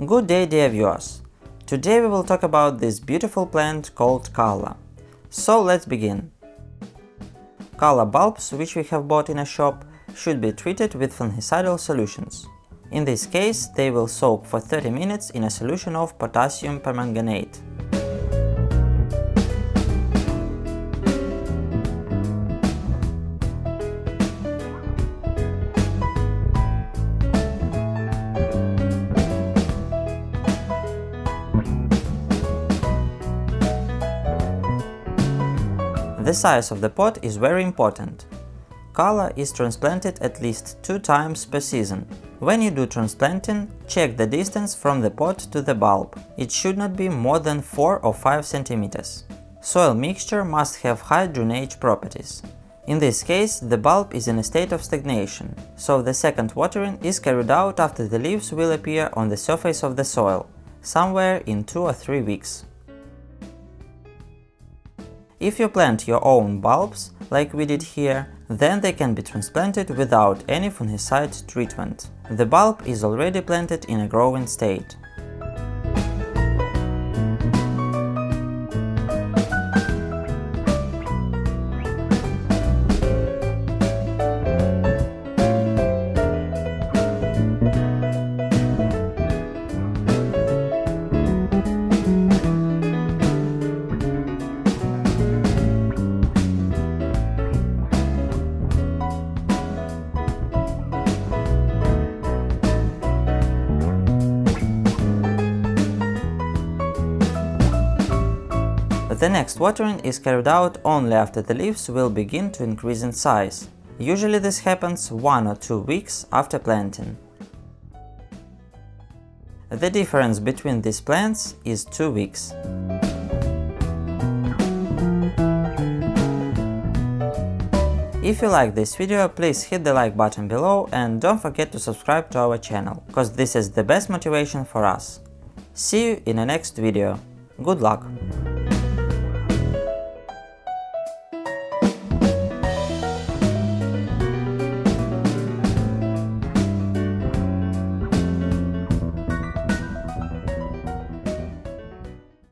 Good day, dear viewers! Today we will talk about this beautiful plant called Calla. So let's begin. Calla bulbs, which we have bought in a shop, should be treated with fungicidal solutions. In this case, they will soak for 30 minutes in a solution of potassium permanganate. The size of the pot is very important. Calla is transplanted at least 2 times per season. When you do transplanting, check the distance from the pot to the bulb. It should not be more than 4 or 5 centimeters. Soil mixture must have high drainage properties. In this case, the bulb is in a state of stagnation, so the second watering is carried out after the leaves will appear on the surface of the soil, somewhere in 2 or 3 weeks. If you plant your own bulbs, like we did here, then they can be transplanted without any fungicide treatment. The bulb is already planted in a growing state. The next watering is carried out only after the leaves will begin to increase in size. Usually this happens 1 or 2 weeks after planting. The difference between these plants is 2 weeks. If you like this video, please hit the like button below and don't forget to subscribe to our channel, cause this is the best motivation for us. See you in the next video. Good luck!